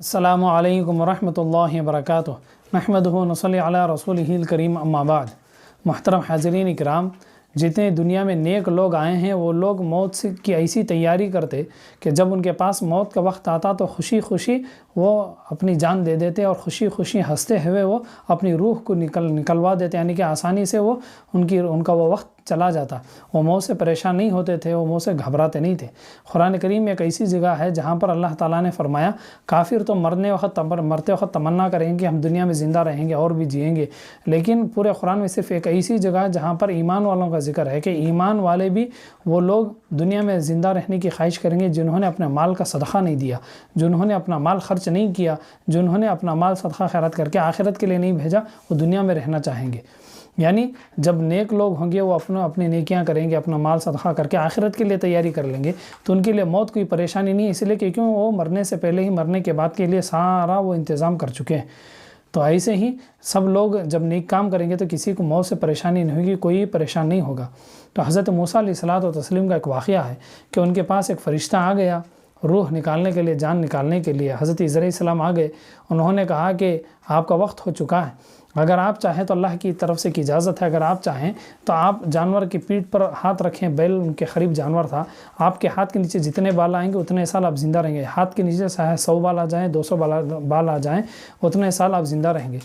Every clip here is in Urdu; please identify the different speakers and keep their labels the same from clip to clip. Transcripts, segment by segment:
Speaker 1: السلام علیکم ورحمۃ اللہ وبرکاتہ نحمدہ و نصلی علی رسولہ الکریم اما بعد۔ محترم حاضرین اکرام، جتنے دنیا میں نیک لوگ آئے ہیں وہ لوگ موت کی ایسی تیاری کرتے کہ جب ان کے پاس موت کا وقت آتا تو خوشی خوشی وہ اپنی جان دے دیتے اور خوشی خوشی ہنستے ہوئے وہ اپنی روح کو نکلوا دیتے، یعنی کہ آسانی سے وہ ان کا وہ وقت چلا جاتا۔ وہ موت سے پریشان نہیں ہوتے تھے، وہ موت سے گھبراتے نہیں تھے۔ قرآن کریم میں ایک ایسی جگہ ہے جہاں پر اللہ تعالیٰ نے فرمایا کافر تو مرتے وقت تمنا کریں گے ہم دنیا میں زندہ رہیں گے اور بھی جئیں گے، لیکن پورے قرآن میں صرف ایک ایسی جگہ ہے جہاں پر ایمان والوں کا ذکر ہے کہ ایمان والے بھی وہ لوگ دنیا میں زندہ رہنے کی خواہش کریں گے جنہوں نے اپنے مال کا صدقہ نہیں دیا، جنہوں نے اپنا مال خرچ نہیں کیا، جنہوں نے اپنا مال صدقہ خیرات کر کے آخرت کے لیے نہیں بھیجا، وہ دنیا میں رہنا چاہیں گے۔ یعنی جب نیک لوگ ہوں گے وہ اپنی نیکیاں کریں گے، اپنا مال صدقہ کر کے آخرت کے لیے تیاری کر لیں گے، تو ان کے لیے موت کوئی پریشانی نہیں ہے، اس لیے کہ کیوں وہ مرنے سے پہلے ہی مرنے کے بعد کے لیے سارا وہ انتظام کر چکے ہیں۔ تو ایسے ہی سب لوگ جب نیک کام کریں گے تو کسی کو موت سے پریشانی نہیں ہوگی، کوئی پریشان نہیں ہوگا۔ تو حضرت موسیٰ علیہ الصلوۃ والتسلیم کا ایک واقعہ ہے کہ ان کے پاس ایک فرشتہ آ گیا روح نکالنے کے لیے، جان نکالنے کے لیے۔ حضرت عیسیٰ علیہ السلام آ گئے، انہوں نے کہا کہ آپ کا وقت ہو چکا ہے، اگر آپ چاہیں تو اللہ کی طرف سے کی اجازت ہے، اگر آپ چاہیں تو آپ جانور کی پیٹھ پر ہاتھ رکھیں، بیل ان کے قریب جانور تھا، آپ کے ہاتھ کے نیچے جتنے بال آئیں گے اتنے سال آپ زندہ رہیں گے، ہاتھ کے نیچے چاہے 100 بال آ جائیں، 200 بال آ جائیں، اتنے سال آپ زندہ رہیں گے۔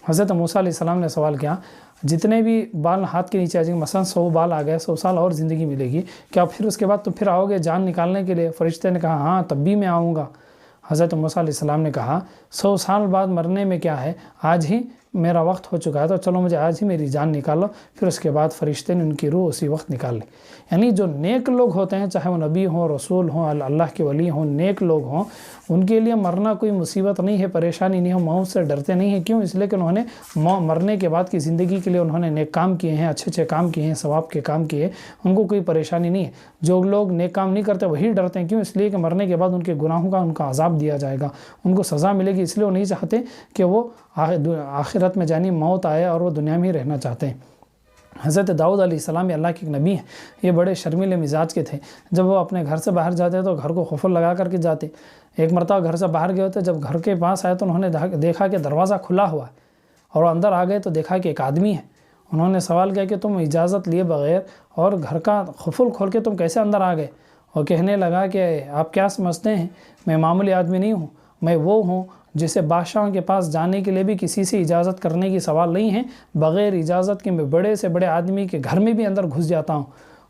Speaker 1: حضرت موسیٰ علیہ السلام نے سوال کیا جتنے بھی بال ہاتھ کے نیچے آ جائیں گے، مثلا 100 بال آ گئے، 100 سال اور زندگی ملے گی کیا پھر اس کے بعد تو پھر آؤ گے جان نکالنے کے لیے؟ فرشتے نے کہا ہاں تب بھی میں آؤں گا۔ حضرت موسیٰ علیہ السلام نے کہا 100 سال بعد مرنے میں کیا ہے، آج ہی میرا وقت ہو چکا ہے تو چلو مجھے آج ہی میری جان نکالو۔ پھر اس کے بعد فرشتے نے ان کی روح اسی وقت نکال لی۔ یعنی جو نیک لوگ ہوتے ہیں، چاہے وہ نبی ہوں، رسول ہوں، اللہ کے ولی ہوں، نیک لوگ ہوں، ان کے لیے مرنا کوئی مصیبت نہیں ہے، پریشانی نہیں ہے، موت سے ڈرتے نہیں ہیں۔ کیوں؟ اس لیے کہ انہوں نے مرنے کے بعد کی زندگی کے لیے انہوں نے نیک کام کیے ہیں، اچھے اچھے کام کیے ہیں، ثواب کے کام کیے، ان کو کوئی پریشانی نہیں ہے۔ جو لوگ نیک کام نہیں کرتے وہی ڈرتے ہیں، کیوں؟ اس لیے کہ مرنے کے بعد ان کے گناہوں کا ان کا عذاب دیا جائے گا، ان کو سزا ملے گی، اس لیے وہ نہیں چاہتے کہ وہ آخرت میں جانی موت آئے اور وہ دنیا میں ہی رہنا چاہتے ہیں۔ حضرت داؤد علیہ السلام اللہ کے ایک نبی ہیں، یہ بڑے شرمیلے مزاج کے تھے۔ جب وہ اپنے گھر سے باہر جاتے تو گھر کو قفل لگا کر کے جاتے۔ ایک مرتبہ گھر سے باہر گئے ہوتے، جب گھر کے پاس آئے تو انہوں نے دیکھا کہ دروازہ کھلا ہوا ہے، اور اندر آ گئے تو دیکھا کہ ایک آدمی ہے۔ انہوں نے سوال کیا کہ تم اجازت لیے بغیر اور گھر کا قفل کھول کے تم کیسے اندر آ گئے؟ وہ کہنے لگا کہ آپ کیا سمجھتے ہیں، میں معمولی آدمی نہیں ہوں، میں وہ ہوں جسے بادشاہوں کے پاس جانے کے لیے بھی کسی سے اجازت کرنے کی سوال نہیں ہے، بغیر اجازت کے میں بڑے سے بڑے آدمی کے گھر میں بھی اندر گھس جاتا ہوں۔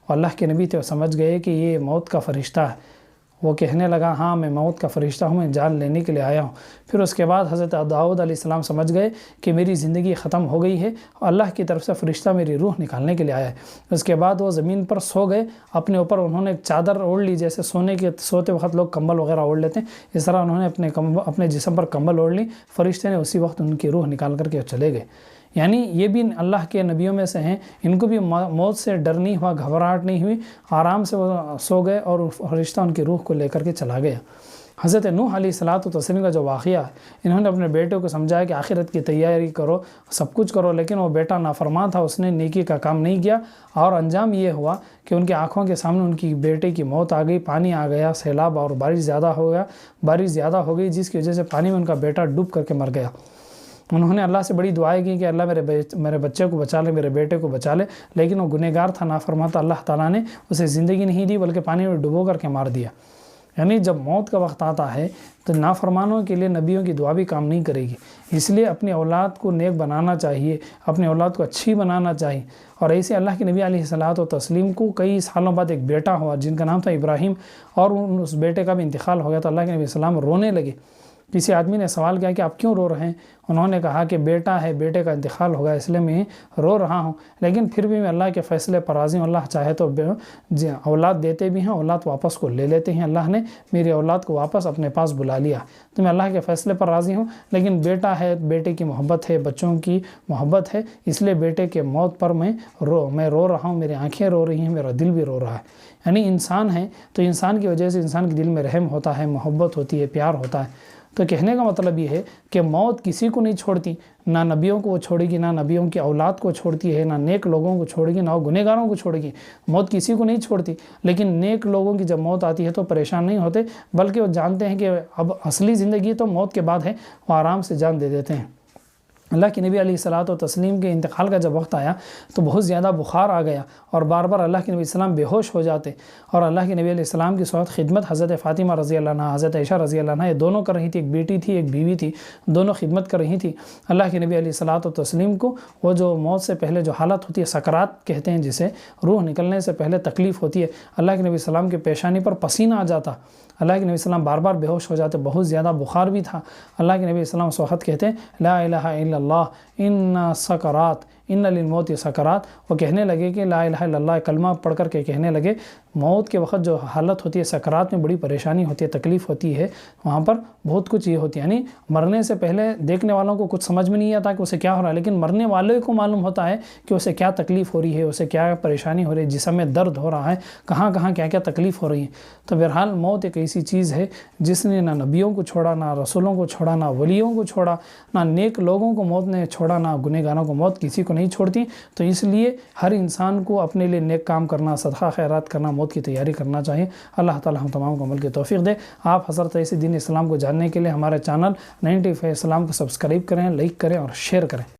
Speaker 1: اور اللہ کے نبی تھے، وہ سمجھ گئے کہ یہ موت کا فرشتہ ہے۔ وہ کہنے لگا ہاں میں موت کا فرشتہ ہوں، میں جان لینے کے لیے آیا ہوں۔ پھر اس کے بعد حضرت داؤد علیہ السلام سمجھ گئے کہ میری زندگی ختم ہو گئی ہے، اور اللہ کی طرف سے فرشتہ میری روح نکالنے کے لیے آیا ہے۔ اس کے بعد وہ زمین پر سو گئے، اپنے اوپر انہوں نے ایک چادر اوڑھ لی، جیسے سوتے وقت لوگ کمبل وغیرہ اوڑھ لیتے ہیں، اس طرح انہوں نے اپنے جسم پر کمبل اوڑھ لی۔ فرشتے نے اسی وقت ان کی روح نکال کر کے چلے گئے۔ یعنی یہ بھی اللہ کے نبیوں میں سے ہیں، ان کو بھی موت سے ڈر نہیں ہوا، گھبراہٹ نہیں ہوئی، آرام سے وہ سو گئے اور فرشتہ ان کی روح کو لے کر کے چلا گیا۔ حضرت نوح علیہ الصلوۃ والتسلیم کا جو واقعہ ہے، انہوں نے اپنے بیٹے کو سمجھایا کہ آخرت کی تیاری کرو، سب کچھ کرو، لیکن وہ بیٹا نافرمان تھا، اس نے نیکی کا کام نہیں کیا، اور انجام یہ ہوا کہ ان کی آنکھوں کے سامنے ان کی بیٹے کی موت آ گئی، پانی آ گیا، سیلاب اور بارش زیادہ ہو گئی، جس کی وجہ سے پانی میں ان کا بیٹا ڈوب کر کے مر گیا۔ انہوں نے اللہ سے بڑی دعائیں کی کہ اللہ میرے بچے کو بچا لے، میرے بیٹے کو بچا لے، لیکن وہ گنہگار تھا، نافرمان تھا، اللہ تعالیٰ نے اسے زندگی نہیں دی بلکہ پانی میں ڈبو کر کے مار دیا۔ یعنی جب موت کا وقت آتا ہے تو نافرمانوں کے لیے نبیوں کی دعا بھی کام نہیں کرے گی، اس لیے اپنی اولاد کو نیک بنانا چاہیے، اپنی اولاد کو اچھی بنانا چاہیے۔ اور ایسے اللہ کے نبی علیہ الصلوۃ والتسلیم کو کئی سالوں بعد ایک بیٹا ہوا جن کا نام تھا ابراہیم، اور اس بیٹے کا بھی انتقال ہو گیا تو اللہ کے نبی السلام رونے لگے۔ کسی آدمی نے سوال کیا کہ آپ کیوں رو رہے ہیں؟ انہوں نے کہا کہ بیٹا ہے، بیٹے کا انتقال ہو گیا، اس لیے میں رو رہا ہوں، لیکن پھر بھی میں اللہ کے فیصلے پر راضی ہوں، اللہ چاہے تو اولاد دیتے بھی ہیں، اولاد واپس کو لے لیتے ہیں، اللہ نے میری اولاد کو واپس اپنے پاس بلا لیا، تو میں اللہ کے فیصلے پر راضی ہوں، لیکن بیٹا ہے، بیٹے کی محبت ہے، بچوں کی محبت ہے، اس لیے بیٹے کے موت پر میں رو رہا ہوں، میری آنکھیں رو رہی ہیں، میرا دل بھی رو رہا ہے۔ یعنی انسان ہے تو انسان کی وجہ سے انسان کے دل میں رحم ہوتا ہے، محبت ہوتی ہے، پیار ہوتا ہے۔ تو کہنے کا مطلب یہ ہے کہ موت کسی کو نہیں چھوڑتی، نہ نبیوں کو وہ چھوڑے گی، نہ نبیوں کی اولاد کو چھوڑتی ہے، نہ نیک لوگوں کو چھوڑے گی، نہ گنہگاروں کو چھوڑے گی۔ موت کسی کو نہیں چھوڑتی، لیکن نیک لوگوں کی جب موت آتی ہے تو پریشان نہیں ہوتے، بلکہ وہ جانتے ہیں کہ اب اصلی زندگی تو موت کے بعد ہے، وہ آرام سے جان دے دیتے ہیں۔ اللہ کے نبی علیہ الصلوۃ والتسلیم کے انتقال کا جب وقت آیا تو بہت زیادہ بخار آ گیا، اور بار بار اللہ کے نبی السلام بے ہوش ہو جاتے، اور اللہ کے نبی علیہ السلام کی صحبت خدمت حضرت فاطمہ رضی اللہ عنہ، حضرت عائشہ رضی اللہ عنہ، یہ دونوں کر رہی تھی، ایک بیٹی تھی ایک بیوی تھی، دونوں خدمت کر رہی تھی اللہ کے نبی علیہ الصلوۃ والتسلیم کو۔ وہ جو موت سے پہلے جو حالت ہوتی ہے، سکرات کہتے ہیں جسے، روح نکلنے سے پہلے تکلیف ہوتی ہے، اللہ کے نبی السلام کے پیشانی پر پسینہ آ جاتا، اللہ کے نبی السلام بار بار بے ہوش ہو جاتے، بہت زیادہ بخار بھی تھا۔ اللہ کے نبی السلام اس وقت کہتے ہیں لا الہ الا اللہ ان سکرات ان للموت سکرات، وہ کہنے لگے کہ لا الہ الا اللہ کلمہ پڑھ کر کے کہنے لگے موت کے وقت جو حالت ہوتی ہے، سکرات میں بڑی پریشانی ہوتی ہے، تکلیف ہوتی ہے، وہاں پر بہت کچھ یہ ہوتی ہے، یعنی مرنے سے پہلے دیکھنے والوں کو کچھ سمجھ میں نہیں آتا کہ اسے کیا ہو رہا ہے، لیکن مرنے والے کو معلوم ہوتا ہے کہ اسے کیا تکلیف ہو رہی ہے، اسے کیا پریشانی ہو رہی ہے، جسم میں درد ہو رہا ہے، کہاں کہاں کیا کیا تکلیف ہو رہی ہے۔ تو بہرحال موت ایک ایسی چیز ہے جس نے نہ نبیوں کو چھوڑا، نہ رسولوں کو چھوڑا، نہ ولیوں کو چھوڑا، نہ نیک لوگوں کو موت نے چھوڑا، نہ گنہگاروں کو موت کسی کو نہیں چھوڑتی۔ تو اس لیے ہر انسان کو اپنے لیے نیک کام کرنا، صدقہ خیرات کرنا، موت کی تیاری کرنا چاہیے۔ اللہ تعالی ہم تمام کو عمل کی توفیق دے۔ آپ حضرت عیسی دین اسلام کو جاننے کے لیے ہمارے چینل 95 اسلام کو سبسکرائب کریں، لائک کریں اور شیئر کریں۔